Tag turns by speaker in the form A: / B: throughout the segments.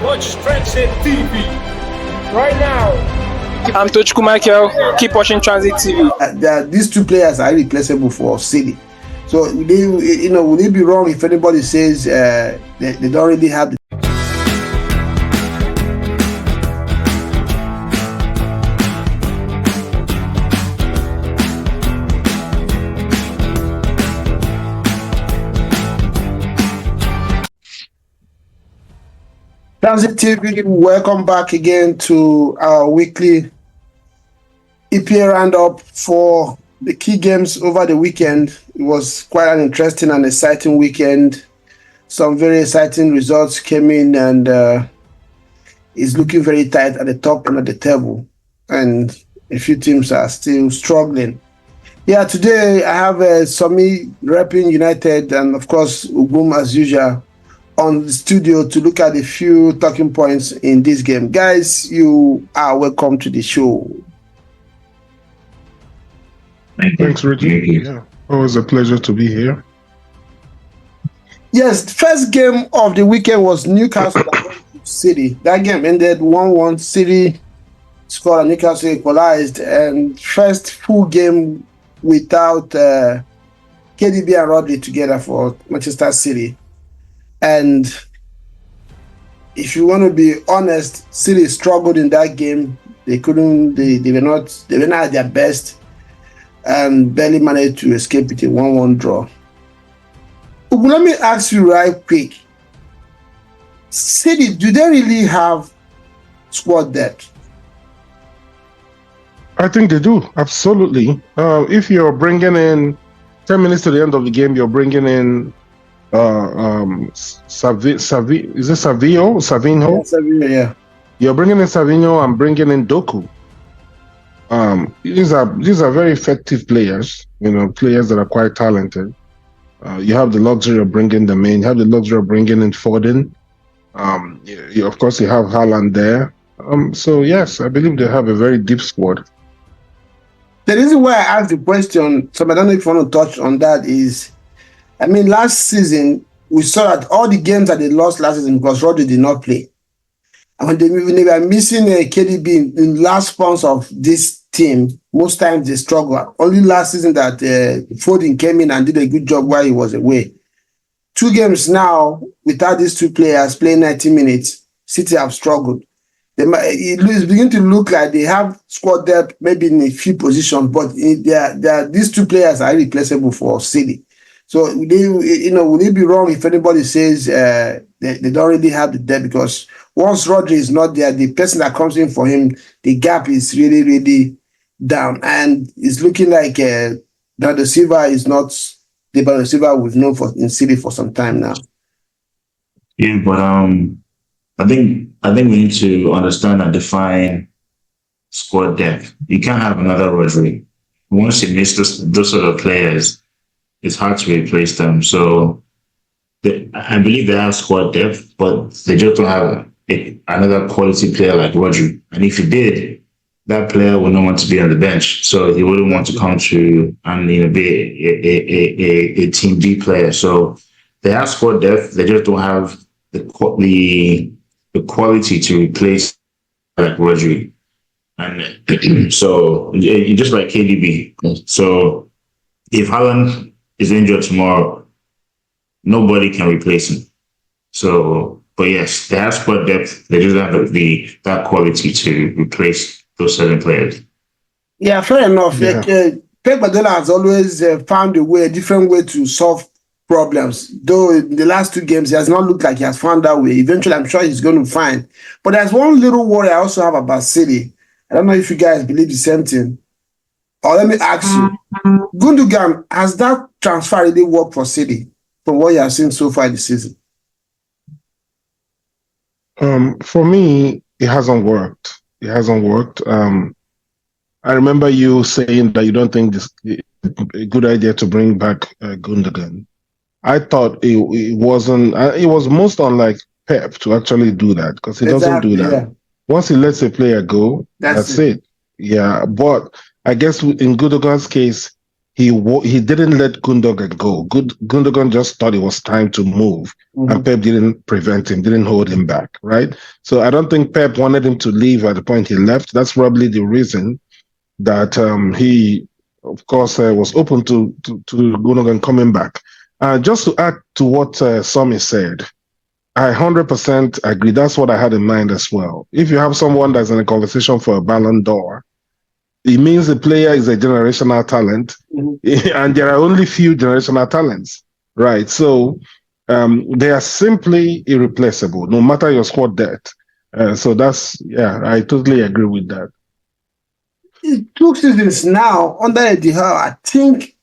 A: Watch Transit TV right now.
B: I'm Tochukwu Michael. Keep watching Transit TV.
C: These two players are irreplaceable for City. So would it be wrong if anybody says they don't really have the Transit TV? Welcome back again to our weekly EPL roundup for the key games over the weekend. It was quite an interesting and exciting weekend. Some very exciting results came in, and it's looking very tight at the top end of the table, and a few teams are still struggling. Yeah, today I have Somi repping United, and of course Ugum as usual on the studio to look at a few talking points in this game. Guys, you are welcome to the show.
D: Thanks, Reggie. Yeah, always a pleasure to be here.
C: Yes, the first game of the weekend was Newcastle City. That game ended 1-1. City scored and Newcastle equalized, and first full game without KDB and Rodri together for Manchester City. And if you want to be honest, City struggled in that game. They were not at their best and barely managed to escape with a 1-1 draw. Let me ask you right quick. City, do they really have squad depth?
D: I think they do, absolutely. If you're bringing in 10 minutes to the end of the game, you're bringing in Savinho?
C: Yeah, Savinho, yeah.
D: You're bringing in Savinho and bringing in Doku. These are very effective players, players that are quite talented. You have the luxury of bringing them in. You have the luxury of bringing in Foden. Of course, you have Haaland there. So, yes, I believe they have a very deep squad.
C: The reason why I asked the question, so I don't know if you want to touch on that, is, last season, we saw that all the games that they lost last season because Rodri did not play. And when they were missing KDB in last months of this team, most times they struggle. Only last season that Foden came in and did a good job while he was away. 2 games now, without these two players playing 90 minutes, City have struggled. It's beginning to look like they have squad depth maybe in a few positions, but these two players are irreplaceable for City. So would it be wrong if anybody says they don't really have the depth? Because once Rodri is not there, the person that comes in for him, the gap is really, really down. And it's looking like the Silva is not the Bernardo Silva we've known in City for some time now.
E: Yeah, but I think we need to understand and define squad depth. You can't have another Rodri. Once you miss those sort of players, it's hard to replace them. So I believe they have squad depth, but they just don't have another quality player like Rodri. And if he did, that player would not want to be on the bench. So he wouldn't want to come to and be a team B player. So they have squad depth. They just don't have the quality to replace like Rodri. And so just like KDB. So if Haaland is injured tomorrow, nobody can replace him. So, but yes, they have squad depth. They just have that quality to replace those certain players.
C: Yeah, fair enough. Yeah. Pep Guardiola has always found a different way to solve problems. Though in the last 2 games, he has not looked like he has found that way. Eventually, I'm sure he's going to find. But there's one little worry I also have about City. I don't know if you guys believe the same thing. Or let me ask you, Gundogan, has that transfer really worked for City from what you have seen so far this season?
D: For me, it hasn't worked. It hasn't worked. I remember you saying that you don't think this is a good idea to bring back Gundogan. I thought it wasn't. It was most unlike Pep to actually do that because he doesn't do that. Yeah. Once he lets a player go, that's it. Yeah, but I guess in Gundogan's case, he didn't let Gundogan go. Gundogan just thought it was time to move, and Pep didn't prevent him, didn't hold him back, right? So I don't think Pep wanted him to leave at the point he left. That's probably the reason that he, of course, was open to Gundogan coming back. Just to add to what Somi said, I 100% agree. That's what I had in mind as well. If you have someone that's in a conversation for a Ballon d'Or, it means the player is a generational talent, and there are only few generational talents, right? So they are simply irreplaceable, no matter your squad depth. So I totally agree with that.
C: In 2 seasons now, under Eddie Howe, I think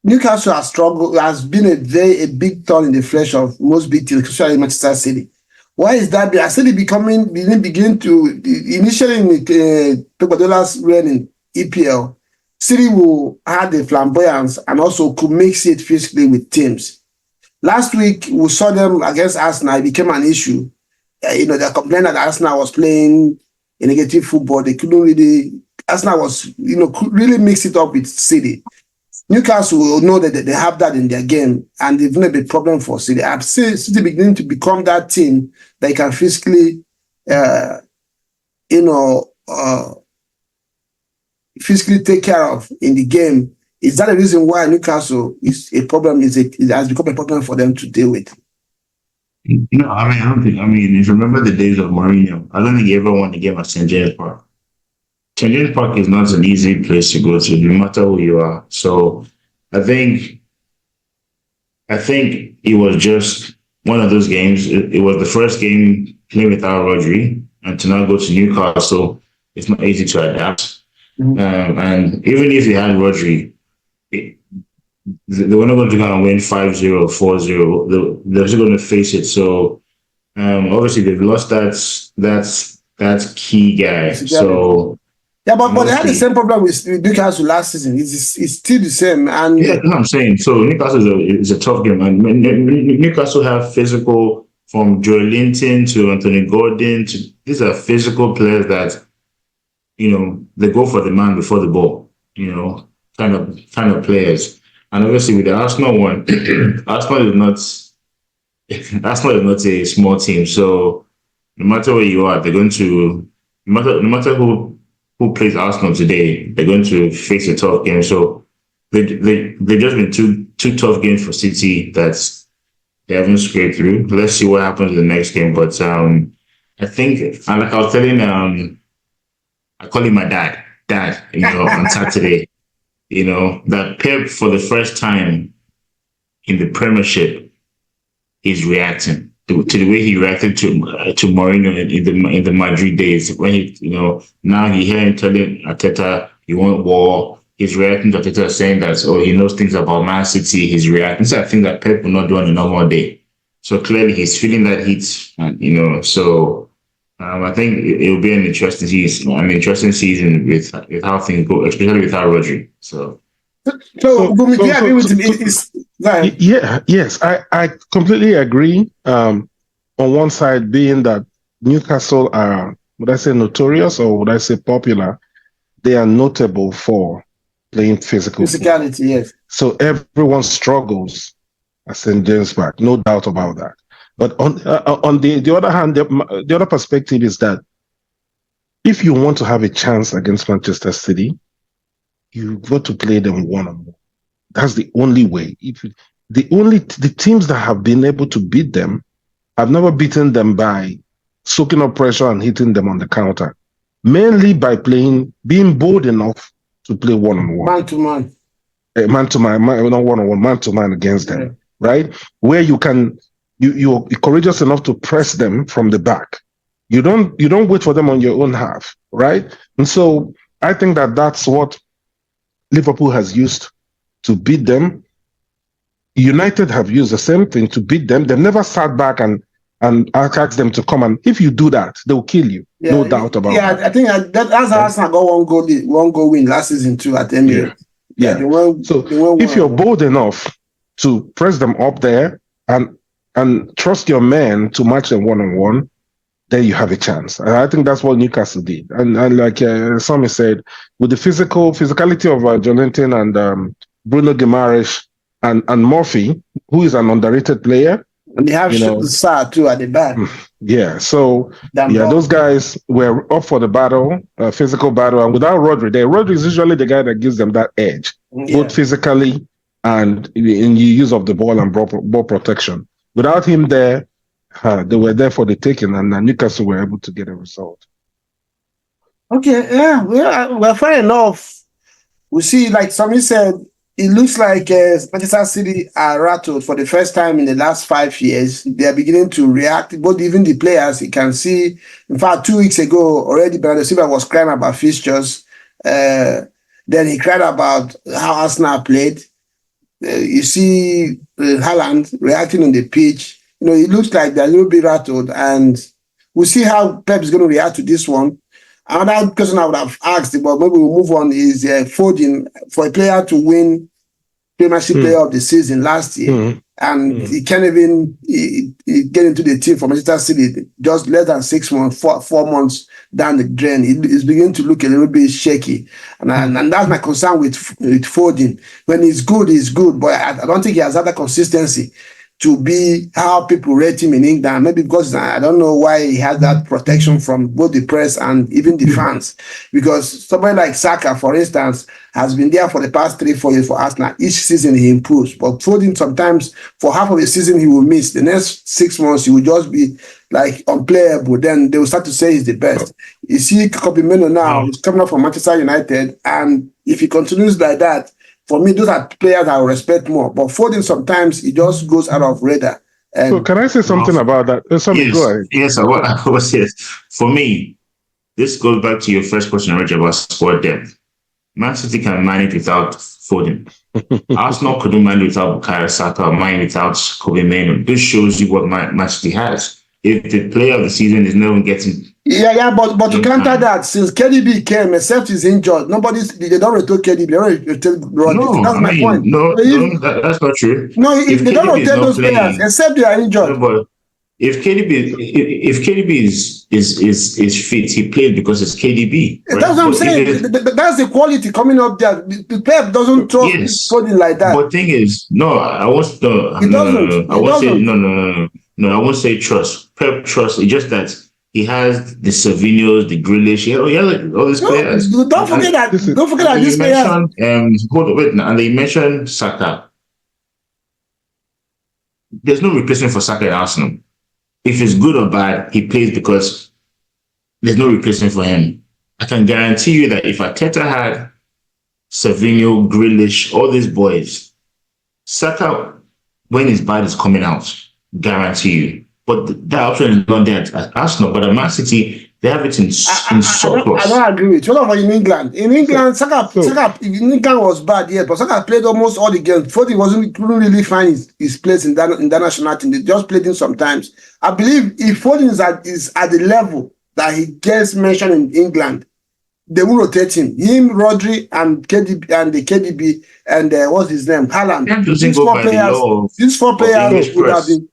C: Newcastle has been a big thorn in the flesh of most big teams, especially Manchester City. Why is that? I said it begin to initially in Pep Guardiola's reign in EPL, City will have the flamboyance and also could mix it physically with teams. Last week we saw them against Arsenal. It became an issue. They complained that Arsenal was playing a negative football. They couldn't really. Arsenal was could really mix it up with City. Newcastle will know that they have that in their game, and they've not been a problem for City. I've seen City beginning to become that team that can physically, physically take care of in the game. Is that the reason why Newcastle is a problem? It has become a problem for them to deal with?
E: No, I don't think. If you remember the days of Mourinho, I don't think he ever won the game at St. James Park. St. James Park is not an easy place to go to, no matter who you are. So I think it was just one of those games. It was the first game playing without Rodri, and to now go to Newcastle, it's not easy to adapt. And even if you had Rodri, they were not going to go and win 5-0, 4-0. They're just going to face it. So obviously they've lost that key guy. So.
C: Yeah, but they had the same problem with Newcastle last season. It's still the same. And
E: yeah, I'm saying. So Newcastle is a tough game. And Newcastle have physical, from Joe Linton to Anthony Gordon. These are physical players that, they go for the man before the ball. Kind of players. And obviously with the Arsenal one, Arsenal is not a small team. So no matter where you are, they're going to no matter who plays Arsenal today, they're going to face a tough game. So they've just been two tough games for City that they haven't scraped through. Let's see what happens in the next game. But I think, like I was telling, I call him my dad, on Saturday, that Pep, for the first time in the Premiership, is reacting to the way he reacted to Mourinho in the Madrid days, when now he hear him telling Arteta he want war. He's reacting to Arteta saying that he knows things about Man City. He's reacting. So I think that Pep will not do on a normal day. So clearly he's feeling that heat, So I think it will be an interesting season with how things go, especially without Rodri. So
C: do you agree with him?
D: Yes, I completely agree. On one side, being that Newcastle are, would I say notorious or would I say popular? They are notable for playing physicality,
C: yes.
D: So everyone struggles at St. James Park, no doubt about that. But on the other hand, the other perspective is that if you want to have a chance against Manchester City, you've got to play them one-on-one. That's the only way. The teams that have been able to beat them have never beaten them by soaking up pressure and hitting them on the counter, mainly by being bold enough to play one-on-one.
C: Man-to-man.
D: Man-to-man, not one-on-one, man-to-man against them, right? Where you're courageous enough to press them from the back. You don't wait for them on your own half, right? And so I think that's what Liverpool has used to beat them. United have used the same thing to beat them. They've never sat back and asked them to come, and if you do that, they'll kill you. No doubt about that.
C: Yeah, I think that's how Arsenal got one goal win last season too at Emirates.
D: Yeah. If you're bold enough to press them up there and trust your men to match them one-on-one, then you have a chance. And I think that's what Newcastle did. And like Sammy said, with the physicality of Jonathan and Bruno Guimaraes, and Murphy, who is an underrated player.
C: And they have Sarr too at the back.
D: Yeah, so those guys were up for the battle, physical battle, and without Rodri, Rodri is usually the guy that gives them that edge, both physically and in the use of the ball and ball protection. Without him there, they were there for the taking, and Newcastle were able to get a result.
C: Okay, well, fair enough. We see, like somebody said, it looks like Manchester City are rattled for the first time in the last 5 years. They are beginning to react, both even the players. You can see, in fact, 2 weeks ago, already Bernardo Silva was crying about fixtures. Then he cried about how Arsenal played. You see Haaland reacting on the pitch. It looks like they're a little bit rattled, and we'll see how Pep is going to react to this one. Another question I would have asked, but maybe we'll move on, is Foden, for a player to win Premiership Player of the Season last year, and he can't even get into the team for Manchester City just less than 6 months, 4 months down the drain. It's beginning to look a little bit shaky, and that's my concern with Foden. When he's good, but I don't think he has had that consistency to be how people rate him in England. Maybe because I don't know why he has that protection from both the press and even the fans. Because somebody like Saka, for instance, has been there for the past 3-4 years for Arsenal. Each season he improves. But Foden, sometimes for half of the season he will miss. The next 6 months he will just be like unplayable. Then they will start to say he's the best. You see Kobe Mino now, he's coming up from Manchester United. And if he continues like that, for me, those are players I respect more. But Foden, sometimes he just goes out of radar.
D: So can I say something about that? Go ahead.
E: Yes, I was yes. For me, this goes back to your first question, Rich, about squad depth. Man City can manage without Foden. Arsenal couldn't manage without Bukayo Saka, or manage without Kobe Mainoo. This shows you what Man City has. If the player of the season is no one getting...
C: but to counter that, since KDB came, except he's injured, they don't rotate KDB, they don't rotate Rodri.
E: No,
C: that's my point.
E: That's not true.
C: No, if they don't rotate those players, except they are injured.
E: No, but if KDB is fit, he played because it's KDB. Right?
C: That's what I'm saying. That's the quality coming up there. Pep doesn't trust Foden like that.
E: But thing is, I won't say trust. Pep trust. It's just that he has the Savinhos, the Grealish. He has all these players.
C: Don't forget that these players.
E: And they mentioned Saka. There's no replacement for Saka at Arsenal. If it's good or bad, he plays because there's no replacement for him. I can guarantee you that if Arteta had Savinho, Grealish, all these boys, Saka, when his bad, is coming out. Guarantee you. But that option is not there at Arsenal. But at Man City, they have it in surplus.
C: I don't agree with you. What about in England? In England, Saka in England was bad, yes, but Saka played almost all the games. Foden couldn't really find his place in that national team. They just played him sometimes. I believe if Foden is at the level that he gets mentioned in England, they will rotate him. Him, Rodri, and KDB, and what's his name? Haaland. These four players would have been.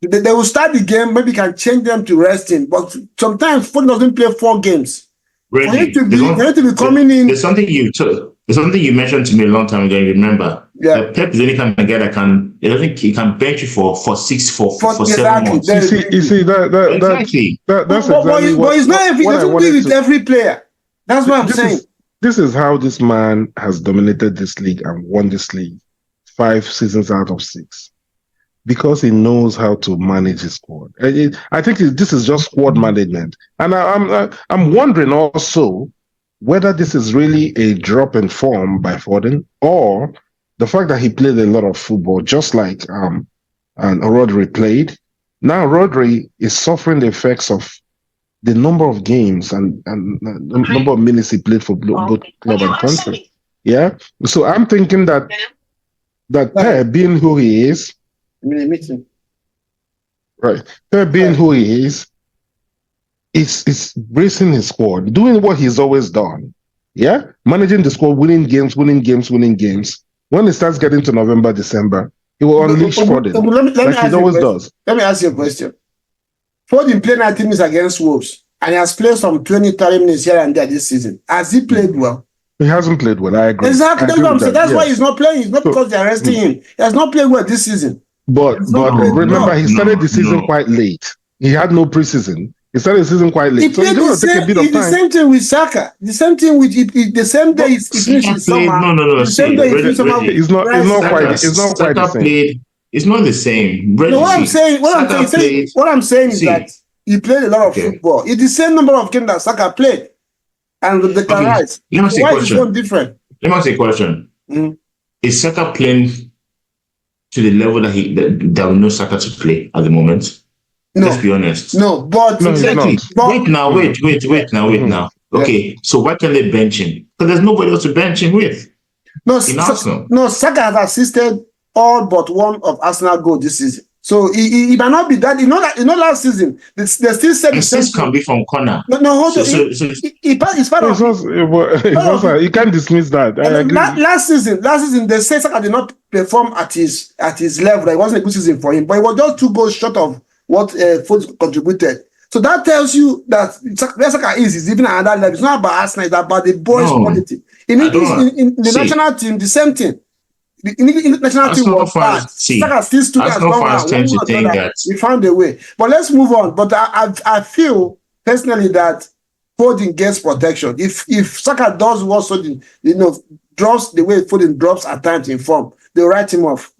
C: They will start the game, maybe can change them to rest him. But sometimes Foden doesn't play 4 games.
E: Reggie,
C: for him to be coming in.
E: There's something you mentioned to me a long time ago, you remember? Yeah. Pep is the only kind of guy that he can bench you for 7 months.
D: You see that's exactly
C: but it's not he doesn't do it with every player. That's what I'm saying.
D: This is how this man has dominated this league and won this league 5 seasons out of 6. Because he knows how to manage his squad. I think this is just squad management. And I'm wondering also whether this is really a drop in form by Foden or the fact that he played a lot of football, just like and Rodri played. Now Rodri is suffering the effects of the number of games and the number of minutes he played for both club and country. Yeah. So I'm thinking that Pep, being who he is, right. Pep being who he is bracing his squad, doing what he's always done. Yeah? Managing the squad, winning games. When it starts getting to November, December, he will unleash Foden. Like he always does.
C: Let me ask you a question. Foden played 90 minutes against Wolves, and he has played some 20-30 minutes here and there this season. Has he played well?
D: He hasn't played well. I agree.
C: Exactly.
D: I
C: That's
D: agree
C: what I'm
D: with
C: saying.
D: that,
C: That's why
D: yes.
C: he's not playing. It's not
D: So-
C: because they're arresting him. He has not played well this season.
D: But
C: not played-
D: remember, he started the season
E: no.
D: quite late. He had no preseason. He started the season quite
C: He
D: late, so
C: played
D: he's going to take a bit of
C: the
D: time.
C: same thing with Saka. The same thing with the same day he finished his summer.
E: No.
C: The same day he finished summer.
E: Reggie,
D: It's not quite. It's not quite the
E: Saka
D: same.
E: played. It's not the same. Reggie,
C: No, what I'm saying is that he played a lot of football. It's the same number of games that Saka played, and they can rise.
E: Let me ask you a
C: Why is it
E: question.
C: so different?
E: Let me ask you a question.
C: Mm.
E: Is Saka playing to the level that we know Saka to play at the moment?
C: No,
E: Let's be honest.
C: no, but
D: No, he's
E: Exactly.
D: not.
E: Wait now. Okay, so why can't they bench him? Because there's nobody else to bench him with.
C: No,
E: In Arsenal.
C: no, Saka has assisted all but one of Arsenal goals this season. So he might not be that. You know last season they still said the same
E: Assist can
C: thing.
E: be from corner.
C: No, hold on.
E: So-
C: It's part of.
D: You can't dismiss that. I agree.
C: Last season they said Saka did not perform at his level. It wasn't a good season for him, but it was just 2 goals short of what Foden contributed. So that tells you that where Saka is even at another level. It's not about Arsenal, it's about the boys' quality. In the national team, the same thing. In the national team was bad. Saka still stood as long as we found a way. But let's move on. But I feel personally that Foden gets protection. If Saka does what Foden, drops the way Foden drops at times in form, they'll write him off.